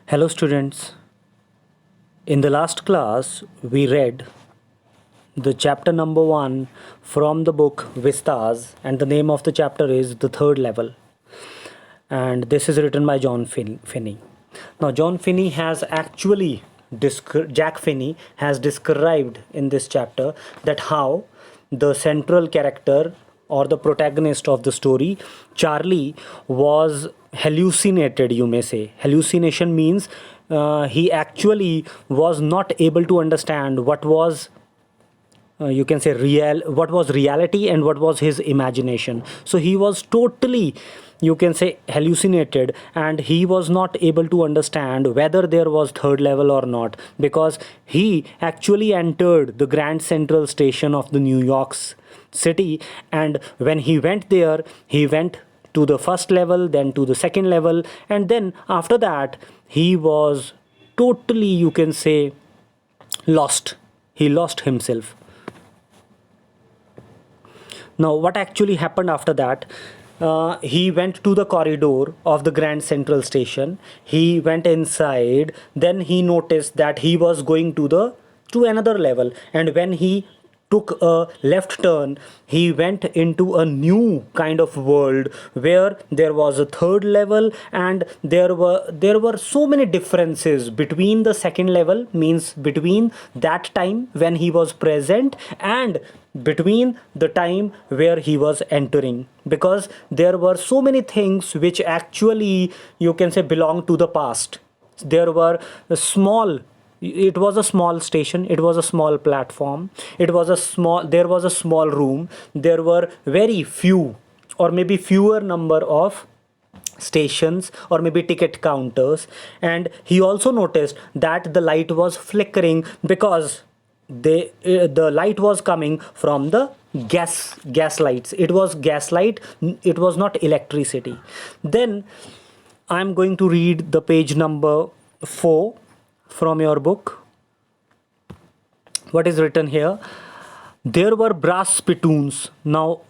Hello, students. In the last class, we read the chapter number 1 from the book Vistas, and the name of the chapter is The Third Level. And this is written by John Finney. Now, John Finney has actually, Jack Finney has described in this chapter that how the central character or the protagonist of the story, Charlie, was hallucinated, you may say. Hallucination means he actually was not able to understand what was you can say what was reality and what was his imagination. So he was totally, you can say, hallucinated, and he was not able to understand whether there was third level or not, because he actually entered the Grand Central Station of the New York City, and when he went there, he went to the first level, then to the second level, and then after that he was totally, you can say, lost. He lost himself. Now, what actually happened after that? He went to the corridor of the Grand Central Station. He went inside. Then he noticed that he was going to another level. And when he took a left turn, he went into a new kind of world where there was a third level, and there were so many differences between the second level, means between that time when he was present and between the time where he was entering, because there were so many things which actually, you can say, belong to the past. There were small, it was a small station, it was a small platform, there was a small room, there were very few or maybe fewer number of stations or maybe ticket counters. And he also noticed that the light was flickering because the light was coming from the gas lights. It was gas light, it was not electricity. Then I'm going to read the page number 4 from your book. What is written here? There were brass spittoons. Now,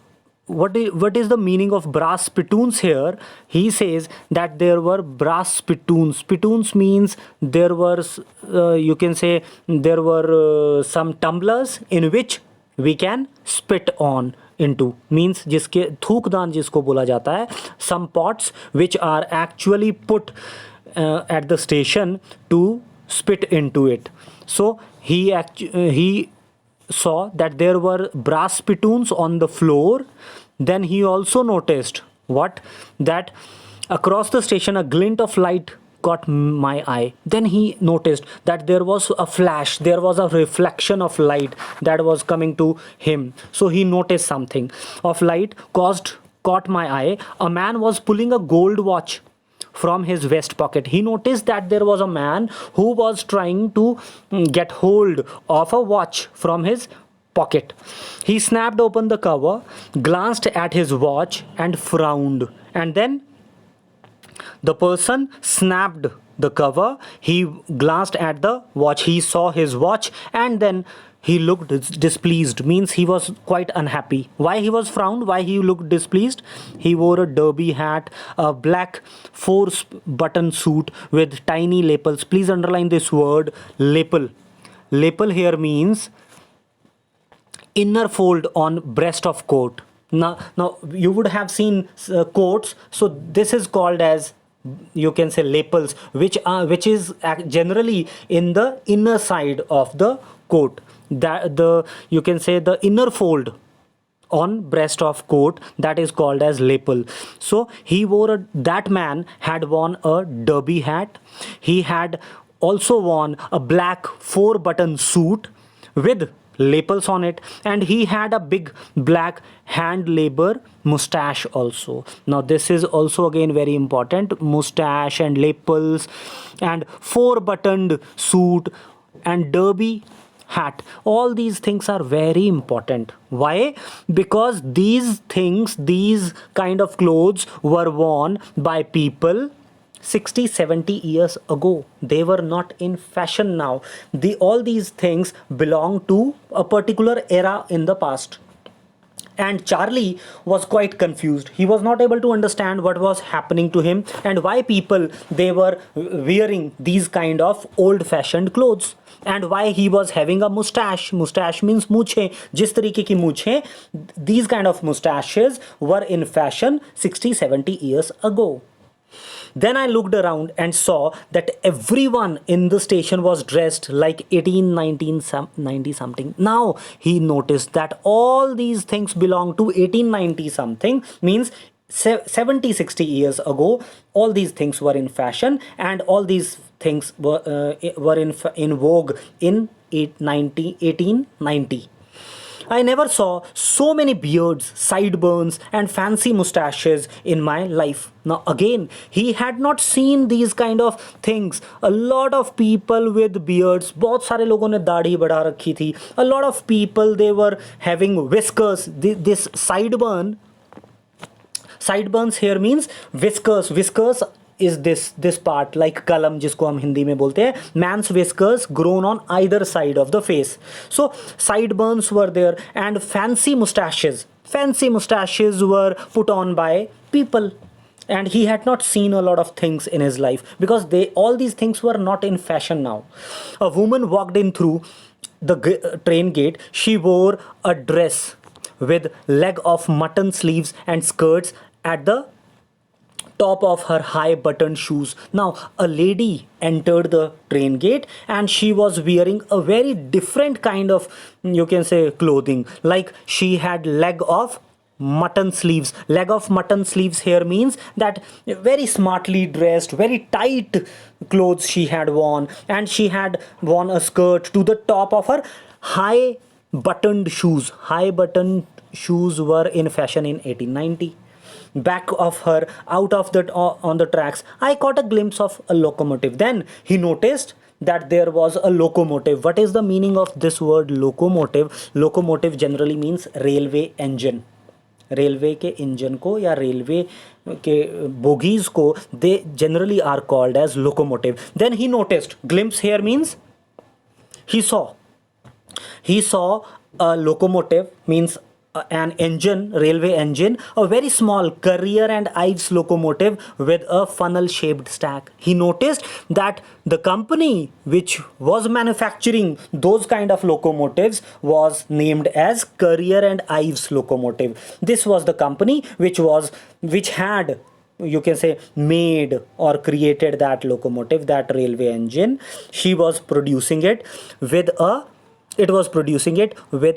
what is the meaning of brass spittoons here? He says that there were brass spittoons. Spittoons means there were, you can say, there were some tumblers in which we can spit on into, means जिसके थूकदान जिसको बोला जाता है. Some pots which are actually put at the station to spit into it. So he saw that there were brass spittoons on the floor. Then he also noticed that across the station a glint of light caught my eye. Then he noticed that there was a flash, there was a reflection of light that was coming to him. So he noticed something of light caught my eye. A man was pulling a gold watch from his vest pocket. He noticed that there was a man who was trying to get hold of a watch from his pocket. He snapped open the cover, glanced at his watch, and frowned. And then the person snapped the cover. He glanced at the watch. He saw his watch, and then he looked displeased, means he was quite unhappy. Why he was frowned? Why he looked displeased? He wore a derby hat, a black 4-button suit with tiny lapels. Please underline this word, lapel. Lapel here means inner fold on breast of coat. Now you would have seen coats. So this is called as, you can say, lapels, which is generally in the inner side of the coat. You can say the inner fold on breast of coat, that is called as lapel. So that man had worn a derby hat. He had also worn a black 4-button suit with lapels on it, and he had a big black hand labor mustache also. Now this is also again very important, mustache and lapels and 4-buttoned suit and derby hat. All these things are very important. Why? Because these kind of clothes were worn by people 60-70 years ago. They were not in fashion now. All these things belong to a particular era in the past. And Charlie was quite confused. He was not able to understand what was happening to him and why people they were wearing these kind of old fashioned clothes, and why he was having a mustache. Mustache means मूछें. जिस तरीके की मूछें, these kind of mustaches were in fashion 60-70 years ago. Then I looked around and saw that everyone in the station was dressed like 18, 19, 90 something. Now he noticed that all these things belong to 1890 something, means 70, 60 years ago. All these things were in fashion, and all these things were in vogue in 1890. I never saw so many beards, sideburns, and fancy mustaches in my life. Now, again, he had not seen these kind of things. A lot of people with beards, बहुत सारे लोगों ने दाढ़ी बढ़ा रखी थी. A lot of people, they were having whiskers. This sideburns here means whiskers. Whiskers is this part like कलम जिसको हम हिंदी में बोलते हैं. Man's whiskers grown on either side of the face. So sideburns were there, and fancy mustaches. Fancy mustaches were put on by people. And he had not seen a lot of things in his life because all these things were not in fashion now. A woman walked in through the train gate. She wore a dress with leg of mutton sleeves and skirts at the top of her high buttoned shoes. Now, a lady entered the train gate and she was wearing a very different kind of, you can say, clothing. Like she had leg of mutton sleeves. Leg of mutton sleeves here means that very smartly dressed, very tight clothes she had worn, and she had worn a skirt to the top of her high buttoned shoes. High buttoned shoes were in fashion in 1890. Back of her, out of the on the tracks, I caught a glimpse of a locomotive. Then he noticed that there was a locomotive. What is the meaning of this word locomotive? Locomotive generally means railway engine. Railway के engine को या railway के bogies को they generally are called as locomotive. Then he noticed, glimpse here means he saw a locomotive, means an engine, railway engine, a very small Currier and Ives locomotive with a funnel shaped stack. He noticed that the company which was manufacturing those kind of locomotives was named as Currier and Ives locomotive. This was the company which had, you can say, made or created that locomotive, that railway engine. She was producing it with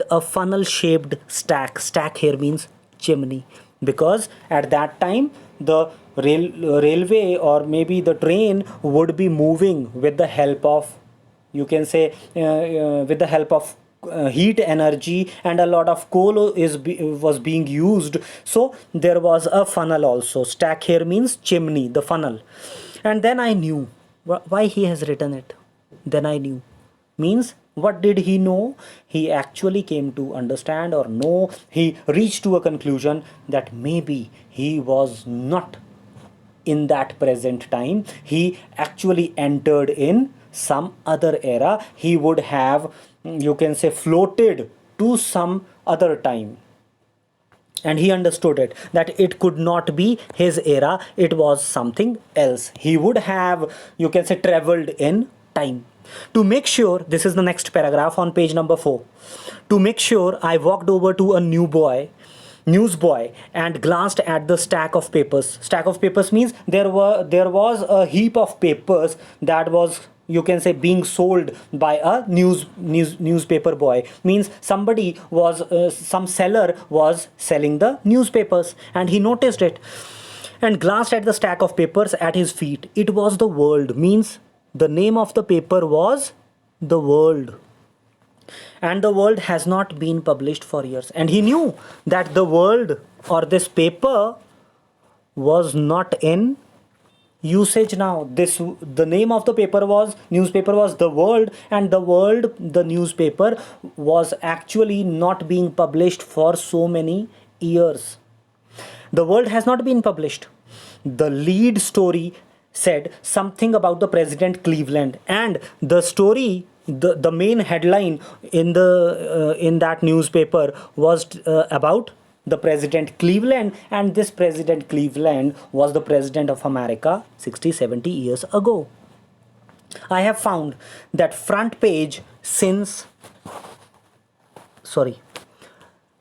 a funnel shaped stack. Stack here means chimney, because at that time the railway or maybe the train would be moving with the help of, you can say, with the help of heat energy, and a lot of coal was being used. So there was a funnel also. Stack here means chimney, the funnel. And then I knew why he has written it. Then I knew means, what did he know? He actually came to understand, or know, he reached to a conclusion that maybe he was not in that present time. He actually entered in some other era. He would have, you can say, floated to some other time. And he understood it, that it could not be his era, it was something else. He would have, you can say, traveled in time. To make sure, this is the next paragraph on page number 4. To make sure, I walked over to a newsboy and glanced at the stack of papers. Stack of papers means there was a heap of papers that was, you can say, being sold by a newspaper boy. Means somebody was, some seller was selling the newspapers, and he noticed it and glanced at the stack of papers at his feet. It was the World, means the name of the paper was The World, and The World has not been published for years. And he knew that The World, or this paper, was not in usage now. The name of the newspaper was The World, and The World, the newspaper, was actually not being published for so many years. The World has not been published. The lead story said something about the President Cleveland, and the story, the main headline in that newspaper was about the President Cleveland, and this President Cleveland was the President of America 60, 70 years ago. I have found that front page since, sorry,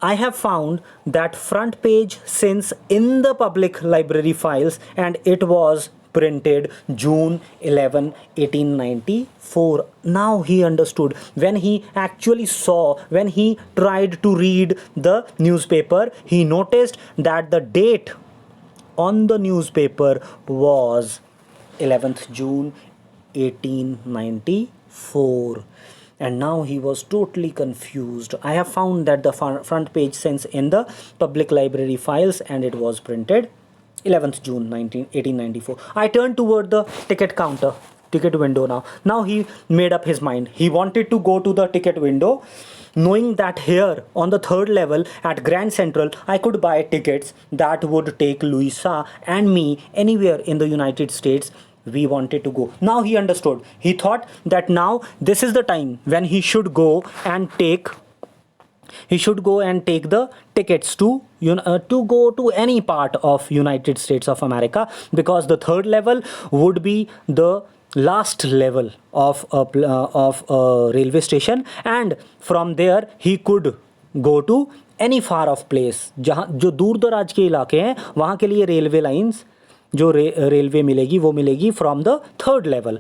I have found that front page since in the public library files, and it was printed June 11, 1894. Now he understood. When he actually saw, when he tried to read the newspaper, he noticed that the date on the newspaper was 11th June 1894. And now he was totally confused. I have found that the front page since in the public library files, and it was printed 11th June 1894. I turned toward the ticket counter, ticket window now. Now he made up his mind. He wanted to go to the ticket window, knowing that here on the third level at Grand Central, I could buy tickets that would take Louisa and me anywhere in the United States we wanted to go. Now he understood. He thought that now this is the time when he should go and take the tickets to go to any part of United States of America, because the third level would be the last level of a railway station, and from there he could go to any far off place. जहाँ जो दूर दराज के इलाके हैं वहाँ के लिए रेलवे लाइंस जो रेलवे मिलेगी वो मिलेगी from the third level.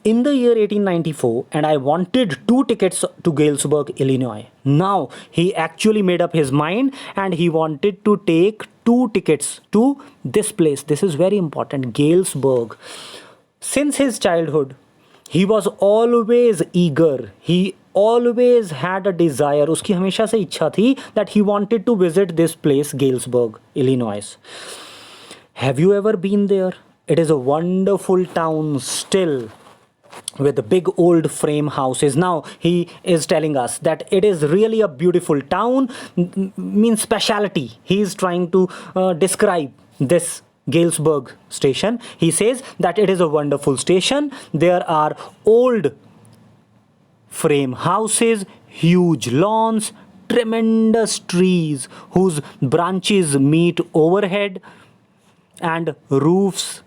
In the year 1894, and I wanted 2 tickets to Galesburg, Illinois. Now he actually made up his mind, and he wanted to take 2 tickets to this place. This is very important, Galesburg. Since his childhood, he was always eager. He always had a desire. उसकी हमेशा से इच्छा थी that he wanted to visit this place, Galesburg, Illinois. Have you ever been there? It is a wonderful town still, with big old frame houses. Now he is telling us that it is really a beautiful town, means speciality. He is trying to describe this Galesburg station. He says that it is a wonderful station. There are old frame houses, huge lawns, tremendous trees whose branches meet overhead, and roof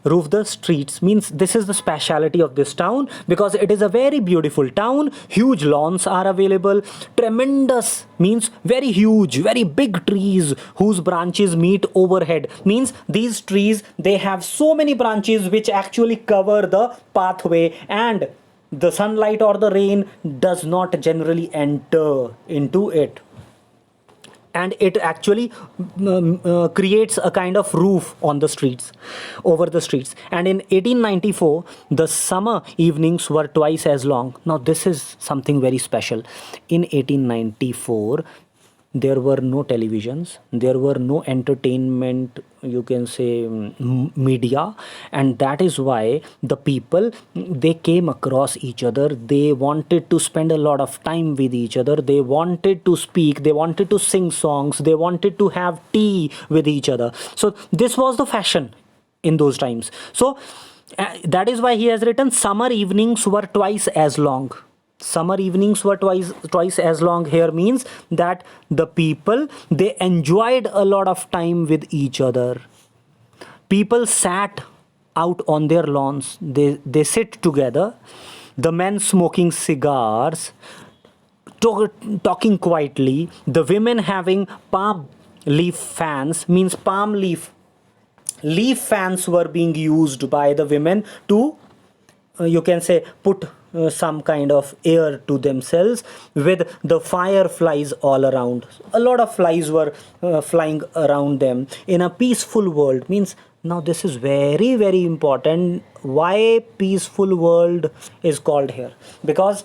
the streets. Means this is the speciality of this town, because it is a very beautiful town. Huge lawns are available. Tremendous means very huge, very big trees whose branches meet overhead. Means these trees, they have so many branches which actually cover the pathway, and the sunlight or the rain does not generally enter into it, and it actually creates a kind of roof on the streets, over the streets. And in 1894, the summer evenings were twice as long. Now this is something very special. In 1894, there were no televisions, there were no entertainment, you can say, media, and that is why the people, they came across each other. They wanted to spend a lot of time with each other. They wanted to speak, they wanted to sing songs, they wanted to have tea with each other. So this was the fashion in those times. So that is why he has written summer evenings were twice as long. Summer evenings were twice as long here means that the people, they enjoyed a lot of time with each other. People sat out on their lawns. They sit together. The men smoking cigars, talking quietly. The women having palm leaf fans, means palm leaf fans were being used by the women to you can say put some kind of air to themselves, with the fireflies all around. A lot of flies were flying around them in a peaceful world. Means now this is very, very important. Why peaceful world is called here? Because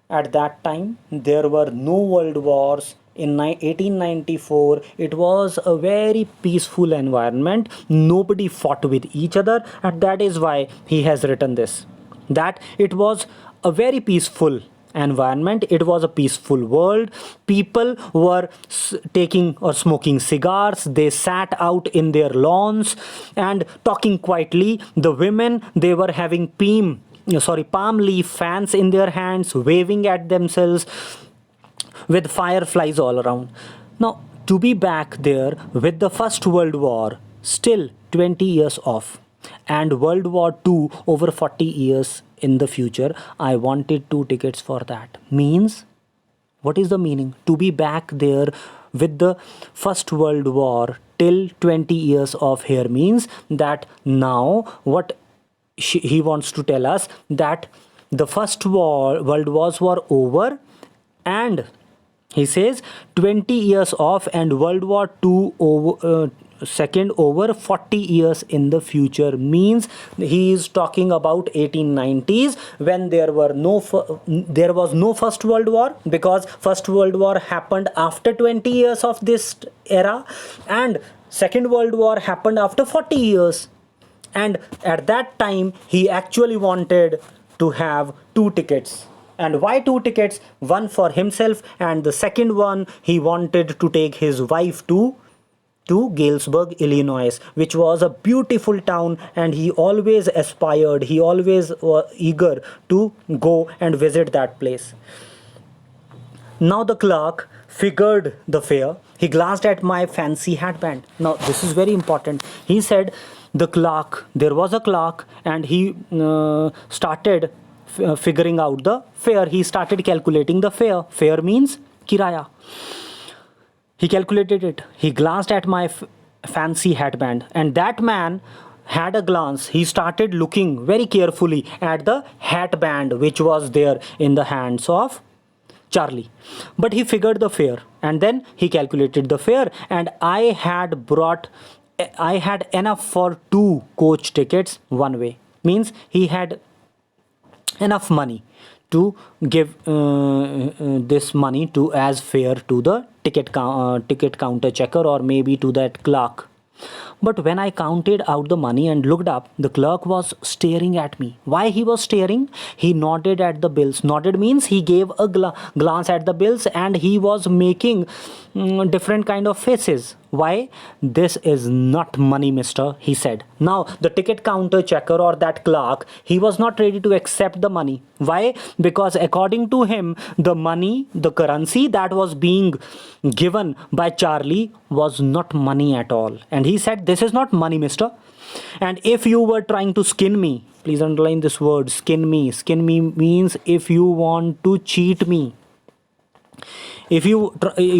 at that time there were no world wars. In 1894, it was a very peaceful environment. Nobody fought with each other, and that is why he has written this, that it was a very peaceful environment. It was a peaceful world. People were taking or smoking cigars. They sat out in their lawns and talking quietly. The women, they were having palm leaf fans in their hands, waving at themselves, with fireflies all around. Now To be back there with the First World War still 20 years off and World War II over 40 years in the future, I wanted 2 tickets for that. Means, what is the meaning? To be back there with the First World War till 20 years of here means that now what he wants to tell us that the World Wars were over, and he says 20 years off and World War II over, second over 40 years in the future means he is talking about 1890s when there was no First World War, because First World War happened after 20 years of this era and Second World War happened after 40 years. And at that time he actually wanted to have 2 tickets. And why 2 tickets? One for himself and the second one he wanted to take his wife to Galesburg, Illinois, which was a beautiful town, and he always aspired, he always was eager to go and visit that place. Now the clerk figured the fare. He glanced at my fancy hatband. Now this is very important. He said there was a clerk, and he started figuring out the fare. He started calculating the fare. Fare means kiraya. He calculated it. He glanced at my fancy hatband, and that man had a glance. He started looking very carefully at the hatband which was there in the hands of Charlie. But he figured the fare, and then he calculated the fare, and I had enough for 2 coach tickets one way. Means he had enough money to give this money to as fare to the ticket counter checker, or maybe to that clerk. But when I counted out the money and looked up, the clerk was staring at me. Why he was staring? He nodded at the bills. Nodded means he gave a glance at the bills, and he was making different kind of faces. Why? This is not money, mister, he said. Now, the ticket counter checker, or that clerk, he was not ready to accept the money. Why? Because according to him, the money, the currency that was being given by Charlie was not money at all. And he said, this is not money, mister. And if you were trying to skin me, please underline this word, skin me. Skin me means if you want to cheat me. If you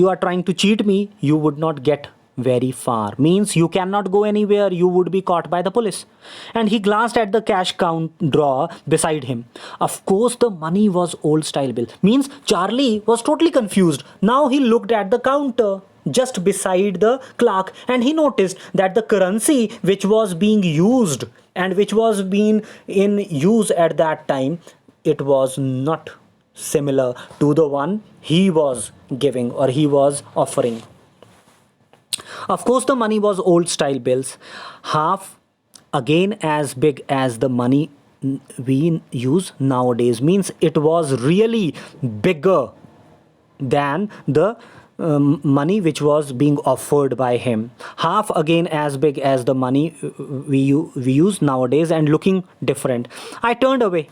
are trying to cheat me, you would not get very far. Means you cannot go anywhere, you would be caught by the police. And he glanced at the cash count drawer beside him. Of course the money was old style bill. Means Charlie was totally confused. Now he looked at the counter just beside the clerk, and he noticed that the currency which was being used and which was being in use at that time, it was not similar to the one he was giving or he was offering. Of course the money was old style bills, half again as big as the money we use nowadays. Means it was really bigger than the money which was being offered by him, half again as big as the money we use nowadays, and looking different. I turned away,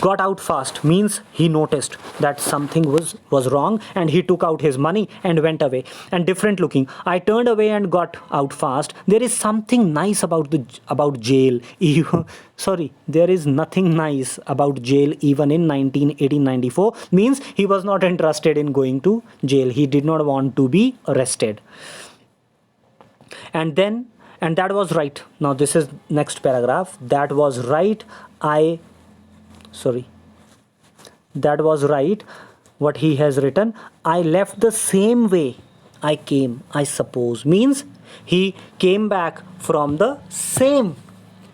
got out fast. Means he noticed that something was wrong, and he took out his money and went away. And different looking, I turned away and got out fast. There is something nice about jail. Sorry, there is nothing nice about jail even in 1994. Means he was not interested in going to jail. He did not want to be arrested. And that was right. Now this is next paragraph. That was right. That was right what he has written. I left the same way I came, I suppose. Means he came back from the same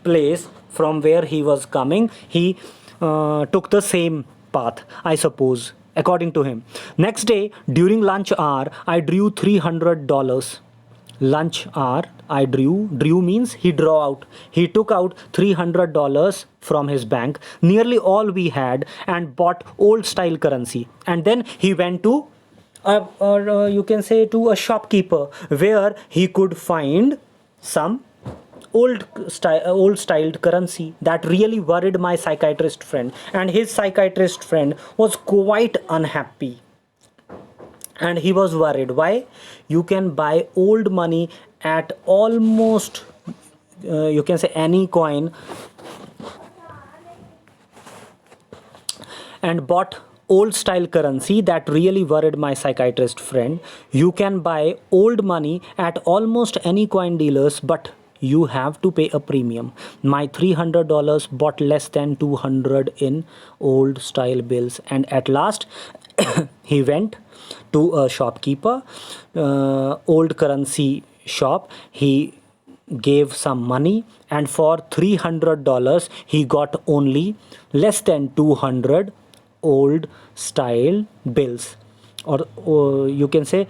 place from where he was coming. He took the same path, I suppose, according to him. Next day, during lunch hour, I drew $300. Lunch hour, I drew means he he took out $300 from his bank, nearly all we had, and bought old style currency. And then he went to you can say to a shopkeeper, where he could find some old styled currency. That really worried my psychiatrist friend, and his psychiatrist friend was quite unhappy. and he was worried. Why? You can buy old money at almost, you can say, any coin, and bought old style currency. That really worried my psychiatrist friend. You can buy old money at almost any coin dealers, but you have to pay a premium. My $300 bought less than 200 in old style bills, and at last he went to a shopkeeper, old currency shop. He gave some money, and for $300 he got only less than 200 old style bills, or you can say.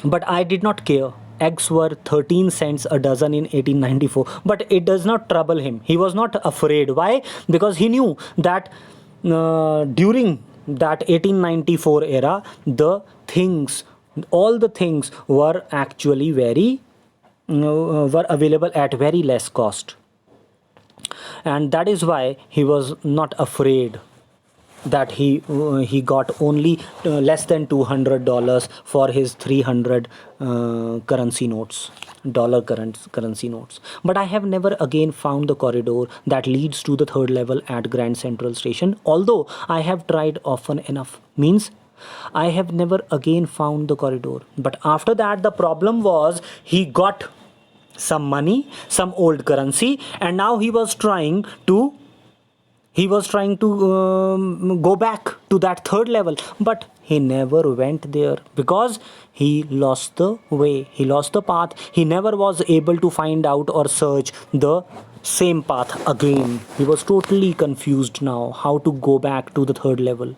But I did not care. Eggs were 13 cents a dozen in 1894, but it does not trouble him. He was not afraid. Why? Because he knew that during that 1894 era, the things, all the things were actually very, were available at very less cost, and that is why he was not afraid that he got only less than $200 for his 300 currency notes, dollar currency notes. But I have never again found the corridor that leads to the third level at Grand Central Station, although I have tried often enough. Means I have never again found the corridor. But after that, the problem was he got some money, some old currency, and now he was trying to go back to that third level, but he never went there because he lost the way, he lost the path. He never was able to find out or search the same path again. He was totally confused now how to go back to the third level.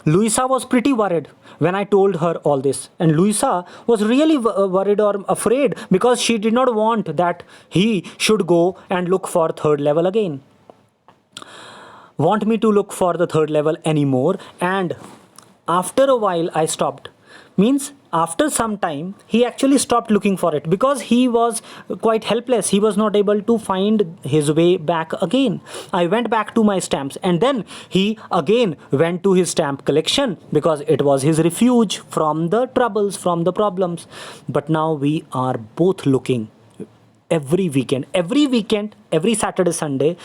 Louisa was pretty worried when I told her all this, and Louisa was really worried or afraid because she did not want that he should go and look for third level again, want me to look for the third level anymore. And after a while I stopped. Means after some time he actually stopped looking for it because he was quite helpless. He was not able to find his way back again. I went back to my stamps, and then he again went to his stamp collection because it was his refuge from the troubles, from the problems. But now we are both looking every weekend, every Saturday, Sunday,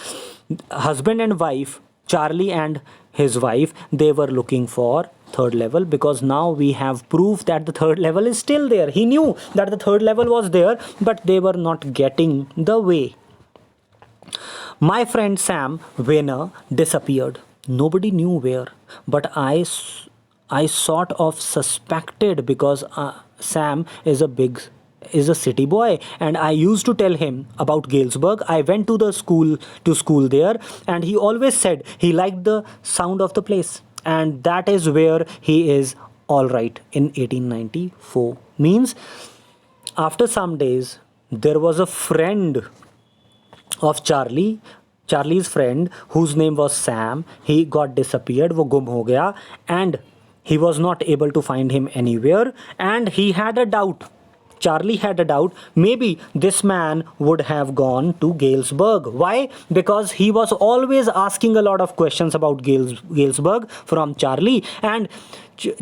husband and wife, Charlie and his wife, they were looking for third level, because now we have proof that the third level is still there. He knew that the third level was there, but they were not getting the way. My friend Sam Weiner disappeared. Nobody knew where, but I sort of suspected because Sam is a city boy, and I used to tell him about Galesburg. I went to the school there, and he always said he liked the sound of the place, and that is where he is all right in 1894. Means after some days there was a friend of Charlie's friend, whose name was Sam. He got disappeared, वो गुम हो गया, and he was not able to find him anywhere, and he had a doubt. Charlie had a doubt, maybe this man would have gone to Galesburg. Why? Because he was always asking a lot of questions about Galesburg from Charlie, and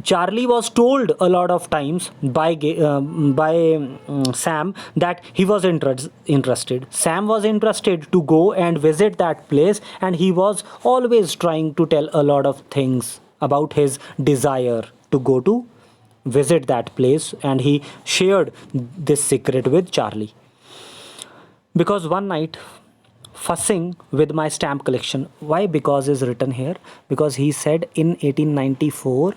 Charlie was told a lot of times by Sam that he was interested. Sam was interested to go and visit that place, and he was always trying to tell a lot of things about his desire to go to visit that place, and he shared this secret with Charlie. Because one night, fussing with my stamp collection, why? Because is written here, because he said in 1894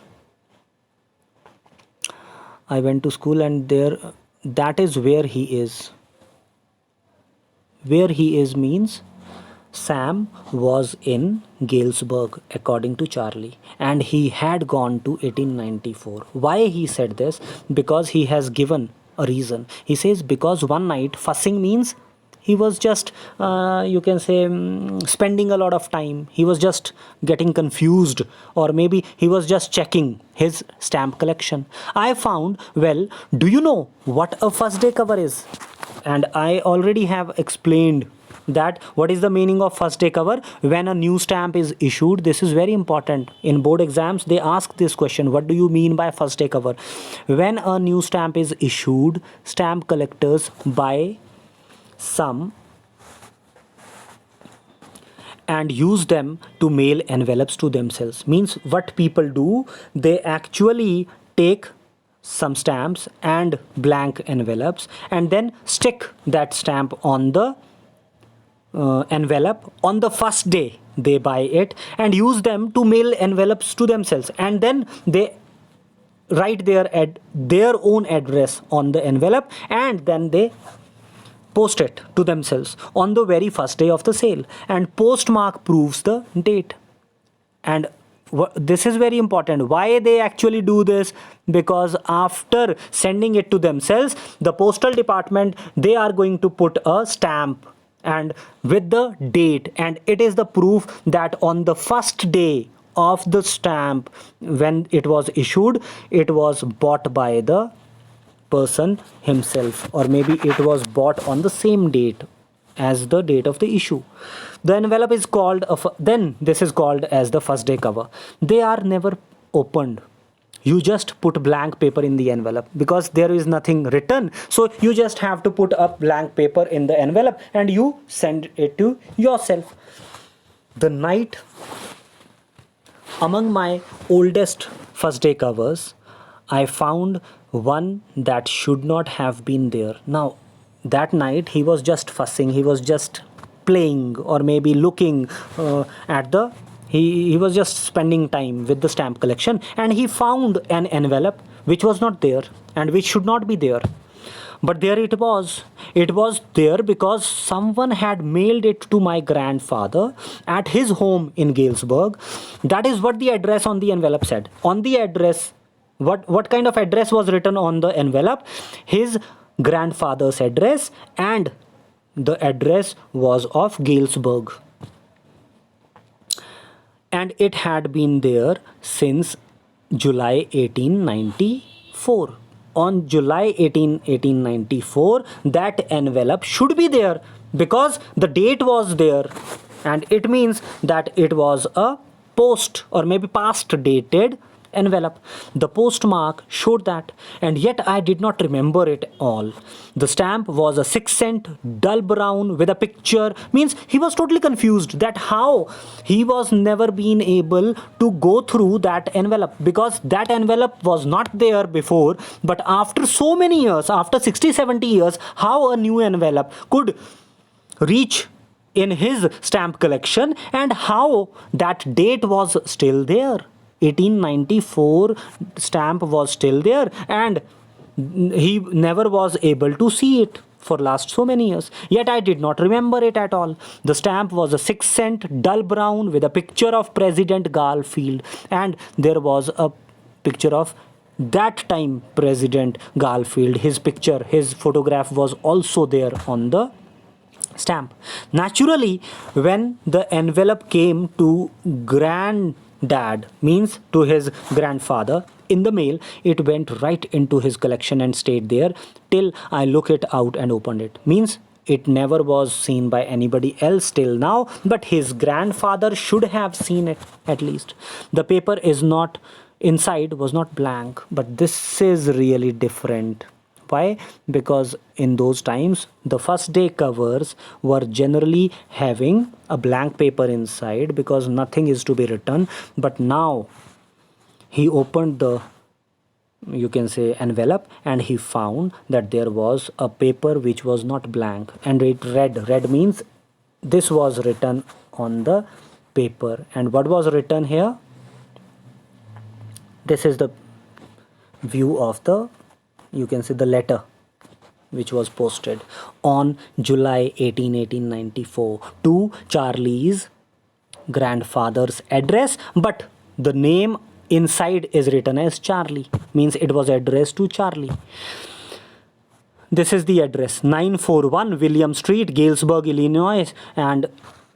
I went to school, and there, that is where he is. Where he is means Sam was in Galesburg, according to Charlie, and he had gone to 1894. Why he said this? Because he has given a reason. He says because one night, fussing means he was just, you can say, spending a lot of time. He was just getting confused, or maybe he was just checking his stamp collection. I found, well, do you know what a first day cover is? And I already have explained that what is the meaning of first day cover? When a new stamp is issued, this is very important. In board exams, they ask this question: what do you mean by first day cover? When a new stamp is issued, stamp collectors buy some and use them to mail envelopes to themselves. Means what people do, they actually take some stamps and blank envelopes and then stick that stamp on the envelope on the first day they buy it and use them to mail envelopes to themselves, and then they write their own address on the envelope and then they post it to themselves on the very first day of the sale, and postmark proves the date. And this is very important. Why they actually do this? Because after sending it to themselves, the postal department, they are going to put a stamp and with the date, and it is the proof that on the first day of the stamp when it was issued, it was bought by the person himself, or maybe it was bought on the same date as the date of the issue. The envelope is called then this is called as the first day cover. They are never opened. You just put blank paper in the envelope because there is nothing written, so you just have to put a blank paper in the envelope and you send it to yourself. The night among my oldest first day covers, I found one that should not have been there. Now, that night he was just fussing, he was just playing, or maybe looking at the he was just spending time with the stamp collection, and he found an envelope which was not there and which should not be there. But there it was. It was there because someone had mailed it to my grandfather at his home in Galesburg. That is what the address on the envelope said. On the address, what kind of address was written on the envelope? His grandfather's address, and the address was of Galesburg. And it had been there since July 1894. On July 1894, that envelope should be there because the date was there, and it means that it was a post or maybe past dated envelope. The postmark showed that, and yet I did not remember it all. The stamp was a 6-cent dull brown with a picture. Means he was totally confused that how he was never been able to go through that envelope, because that envelope was not there before, but after so many years, after 60-70 years, how a new envelope could reach in his stamp collection, and how that date was still there. 1894 stamp was still there, and he never was able to see it for last so many years. Yet I did not remember it at all. The stamp was a 6-cent dull brown with a picture of President Garfield, and there was a picture of that time President Garfield. His picture, his photograph was also there on the stamp. Naturally, when the envelope came to granddad, means to his grandfather, in the mail, it went right into his collection and stayed there till I look it out and opened it. Means it never was seen by anybody else till now, but his grandfather should have seen it at least. The paper is not inside, was not blank, but this is really different. Why? Because in those times the first day covers were generally having a blank paper inside because nothing is to be written. But now he opened the, you can say, envelope, and he found that there was a paper which was not blank, and it red means this was written on the paper. And what was written here? This is the view of the, you can see, the letter which was posted on July 18, 1894 to Charlie's grandfather's address, but the name inside is written as Charlie, means it was addressed to Charlie. This is the address: 941 William Street, Galesburg, Illinois, and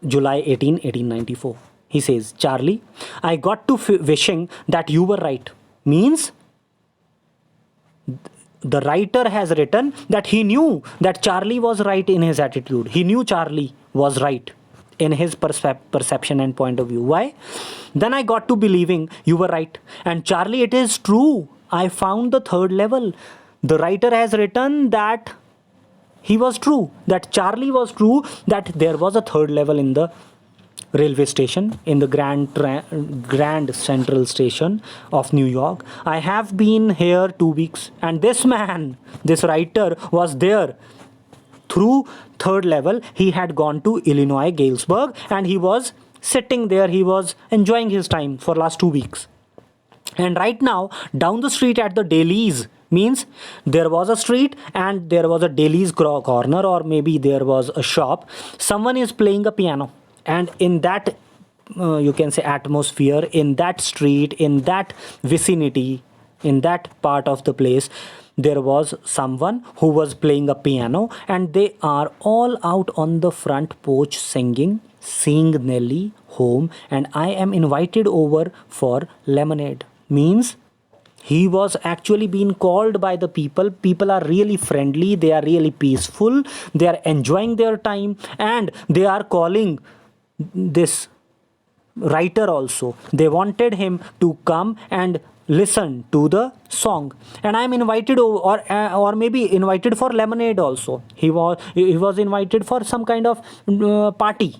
July 18, 1894. He says, Charlie, I got to wishing that you were right. Means the writer has written that he knew that Charlie was right in his attitude. He knew Charlie was right in his perception and point of view. Why? Then I got to believing you were right. And Charlie, it is true. I found the third level. The writer has written that he was true, that Charlie was true, that there was a third level in the railway station, in the Grand Central Station of New York. I have been here 2 weeks, and this man, this writer, was there. Through third level, he had gone to Illinois, Galesburg, and he was sitting there. He was enjoying his time for last 2 weeks. And right now, down the street at the Dailies, means there was a street and there was a Dailies corner, or maybe there was a shop. Someone is playing a piano, and in that you can say atmosphere, in that street, in that vicinity, in that part of the place, there was someone who was playing a piano, and they are all out on the front porch singing, "Sing Nelly Home," and I am invited over for lemonade. Means he was actually being called by the people. People are really friendly, they are really peaceful, they are enjoying their time, and they are calling this writer also. They wanted him to come and listen to the song, and I am invited over, or maybe invited for lemonade also. He was invited for some kind of party.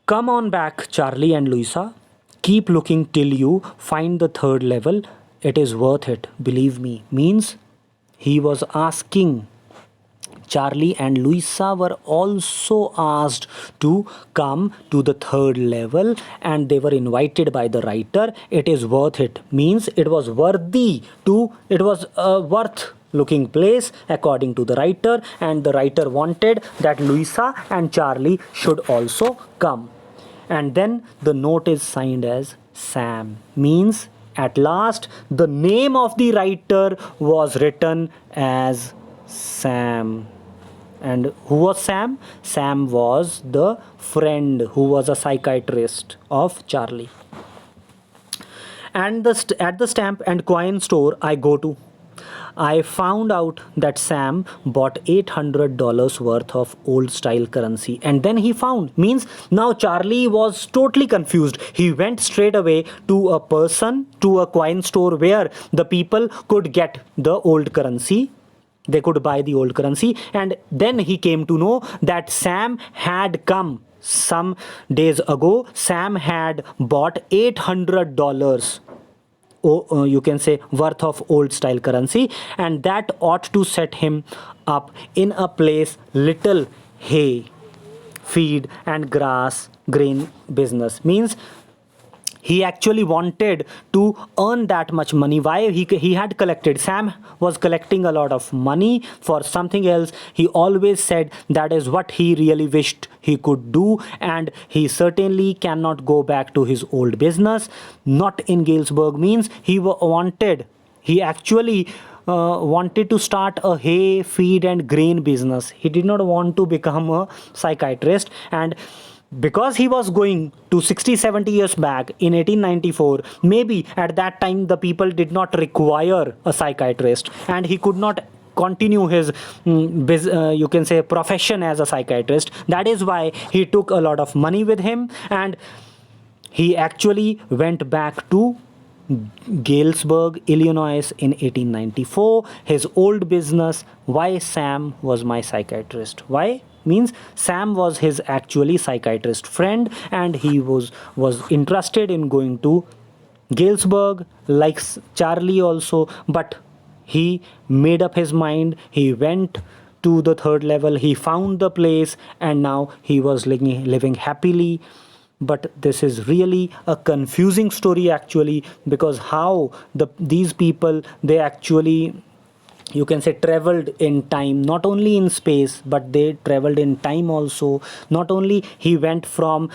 Come on back, Charlie and Louisa. Keep looking till you find the third level. It is worth it, believe me. Means he was asking. Charlie and Louisa were also asked to come to the third level, and they were invited by the writer. It is worth it. Means it was worthy to, it was a worth looking place according to the writer, and the writer wanted that Louisa and Charlie should also come. And then the note is signed as Sam. Means at last the name of the writer was written as Sam. And who was Sam? Sam was the friend who was a psychiatrist of Charlie. And at the stamp and coin store I go to, I found out that Sam bought $800 worth of old style currency. And then he found, means now Charlie was totally confused. He went straight away to a person, to a coin store where the people could get the old currency. They could buy the old currency. And then he came to know that Sam had come some days ago. Sam had bought $800, you can say, worth of old style currency, and that ought to set him up in a place little hay, feed and grain business. Means he actually wanted to earn that much money. Why? He had collected, Sam was collecting a lot of money for something else. He always said that is what he really wished he could do, and he certainly cannot go back to his old business, not in Galesburg. Means he actually wanted to start a hay, feed and grain business. He did not want to become a psychiatrist. And because he was going to 60-70 years back in 1894, maybe at that time the people did not require a psychiatrist, and he could not continue his you can say profession as a psychiatrist. That is why he took a lot of money with him, and he actually went back to Galesburg, Illinois in 1894, his old business. Why? Sam was my psychiatrist. Why? Means Sam was his actually psychiatrist friend, and he was interested in going to Galesburg like Charlie also, but he made up his mind. He went to the third level, he found the place, and now he was living happily. But this is really a confusing story actually, because how these people, they actually, you can say, traveled in time, not only in space, but they traveled in time also. Not only he went from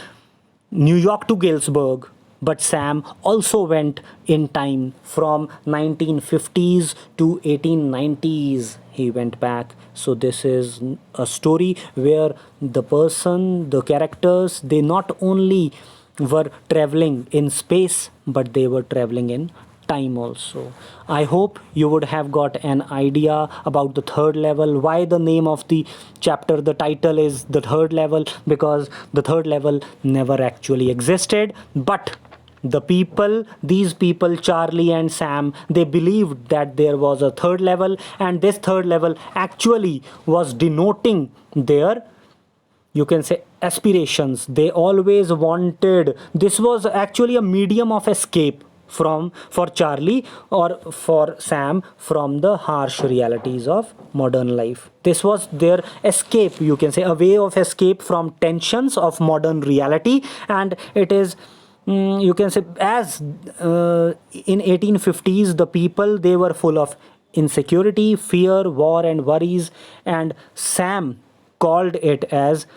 New York to Galesburg, but Sam also went in time from 1950s to 1890s. He went back. So this is a story where the characters, they not only were traveling in space, but they were traveling in time also. I hope you would have got an idea about the third level, why the name of the chapter, the title is the third level, because the third level never actually existed. But these people, Charlie and Sam, they believed that there was a third level, and this third level actually was denoting their, you can say, aspirations. They always wanted, this was actually a medium of escape for Charlie or for Sam from the harsh realities of modern life. This was their escape, you can say, a way of escape from tensions of modern reality. And it is, you can say, as in 1850s, the people, they were full of insecurity, fear, war and worries, and Sam called it as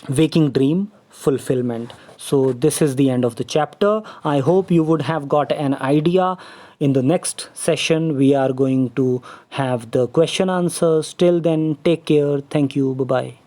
waking dream fulfillment. So this is the end of the chapter. I hope you would have got an idea. In the next session we are going to have the question answers. Till then, take care. Thank you. Bye bye.